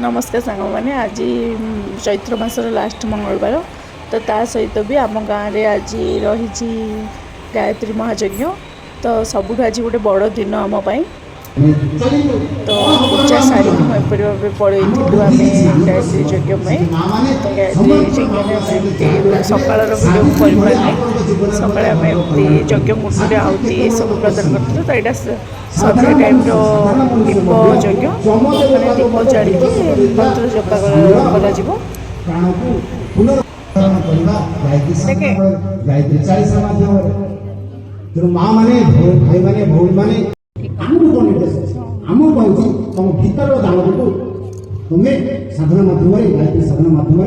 नमस्कार सांग मैंने आज चैत्र मासर लास्ट मंगलवार तो ता सहित भी आम गाँव में आज रही गायत्री महायज्ञ तो सबुठ आज गोटे बड़ दिन आम तो पूजा सारी मुझे पड़े आम गायत्री यज्ञ में तो गायत्री यज्ञ सकाल भिडियो कर सका आम यज्ञ मुंडे आहुति सब प्रदान करूँ तो यहाँ सन्ध्या टाइम दीप यज्ञ मैंने दीप जाड़ी मंत्र जपा कर माँ माने भाई माने भौणी माने आमको कौन निर्देश आम कहूँ तुम भीतर दान को तुम्हें साधना माध्यम गायत्री साधना माध्यम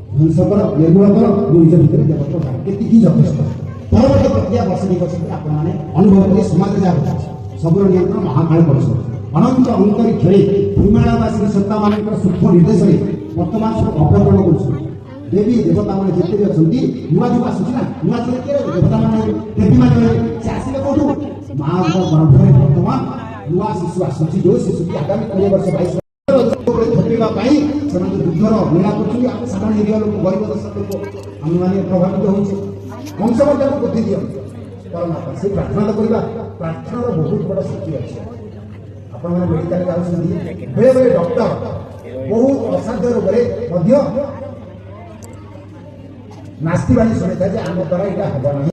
ध्वंस कर निर्मूल कर निज भितर देवत्व के यथेष परवर्त प्रक्रिया वर्ष दुई वर्ष आपने अनुभव करें समाज जहाँ सब नियंत्रण महाकाल परिषद अनंत अंतरी खेली भूमावासी सत्ता मान सूक्ष्म निर्देश में बर्तमान सब अपहरण कर देवी देवता मैंने जिते भी अच्छा नुआ जो आसूना नुआ जो किए देवता मैंने देवी मैंने से आसिले कौटू माँ गर्भ में बर्तमान नुआ शिशु आसूसी जो शिशु की आगामी 20 वर्ष 22 थोपा दुग्धर लीला कर साधारण निरीह लोक गरीब दर्शक लोक आम मैंने प्रभावित होंगे वंशवर्धन को बुद्धि दियो परमात्मा से प्रार्थना करवा प्रार्थना बहुत बड़ा शक्ति अच्छे आपण मैंने मेडिकल जाऊँ बेले बेले डॉक्टर बहुत असाध्य रोग नास्तिवाणी शुणी था आम द्वारा यहाँ हम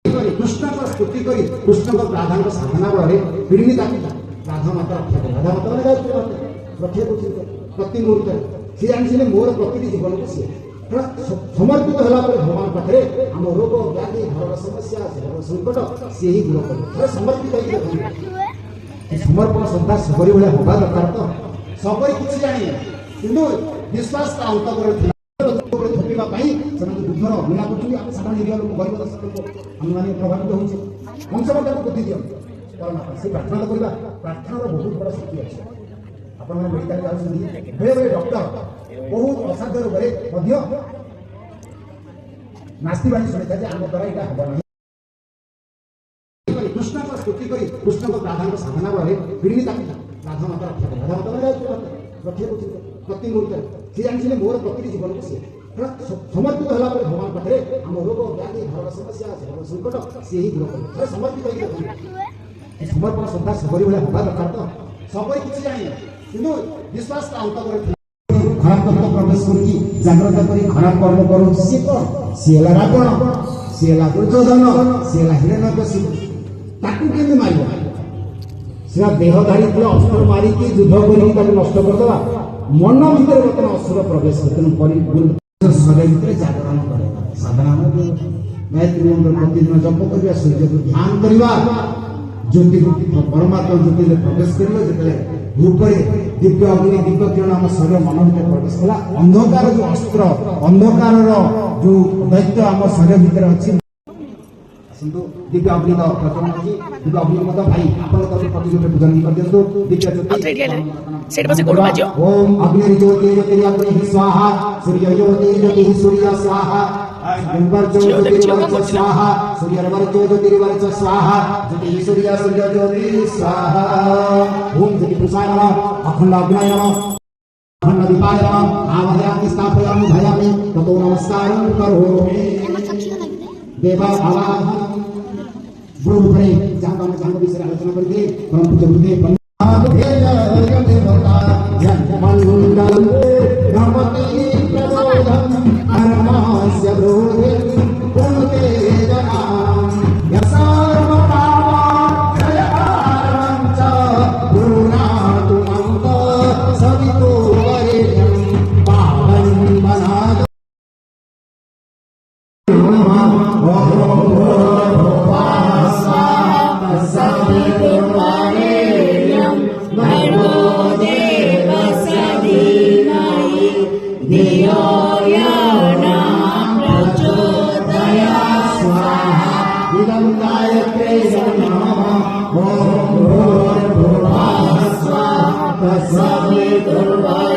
ना कृष्ण को स्तुति कर कृष्ण को प्राधान साधना बल पीढ़ी राधा माता रक्षा कर राधा माता रक्षा प्रति मुहूर्त सी जानी मोर प्रति जीवन को सी समर्पित होला भगवान पाखे आम रोग व्याधि घर समस्या घर संकट सी ही दूर कर समर्पित समर्पण श्रद्धा सबरी भाया हवा दरकार तो सबरी किसी जानी कि विश्वास का अंत दुग्धर लीला कर साधारण निरीह लोक गरीब दर्शक लोक आम मैंने प्रभावित होंगे वंशवर्धन को बुद्धि दियो परमात्मा से प्रार्थना करवा प्रार्थना बहुत बड़ा शक्ति अच्छे आपण मैंने मेडिकल जाऊँ बेले बेले डॉक्टर बहुत असाध्य रोग नास्तिवाणी शुणी था आम द्वारा यहाँ हम ना कृष्ण को स्तुति कर कृष्ण को प्राधान साधना बल पीढ़ी राधा माता रक्षा कर राधा माता रक्षा प्रति मुहूर्त सी जानी मोर प्रति जीवन को सी समर्पित होला भगवान पाखे आम रोग व्याधि घर समस्या घर संकट सी ही दूर कर समर्पित समर्पण श्रद्धा सबरी भाया हवा दरकार तो सबरी किसी जानी कि विश्वास का अंत खराब तत्व प्रवेश कर जागृत कर खराब कर्म करो सी कौन सी है रावण सी है दुर्योधन सी है हिरण्यकशिपु ताकू केमी मार सीना देहधारी थे अस्त्र मारिक युद्ध कर नष्ट करदे मन भर बर्तमान असुर प्रवेश कर शरीर भर जागरण करे साधना गायत्री मंत्र प्रतिदिन जप करवा सूर्य को ध्यान करवा ज्योति परमात्मा ज्योति में प्रवेश कर ऊपर दिव्य अग्नि दिव्य किरण आम शरीर मन भर प्रवेश कला अंधकार जो अस्त्र अंधकार जो दैत्य आम शरीर भितर अच्छी दिव्य अग्नि का प्रचलन अच्छी दिव्य अग्नि भाई आप पूजन कर दिखाँ दिव्य ओम अग्नि ज्योति स्वाहा सूर्य ज्योति सूर्य स्वाहा स्वाहा सूर्य स्वाहा ज्योति सूर्य ज्योति स्वाहा ओम ज्योति प्रसारण अखंड अग्नय अखंड दीपाय आवाहयामि स्थापयामि भयामि ततो नमस्कारं करोमि देवा भावा गुरु भरे जहाँ जहाँ विषय आलोचना करते परम पूज्य गुरुदेव Sami Durva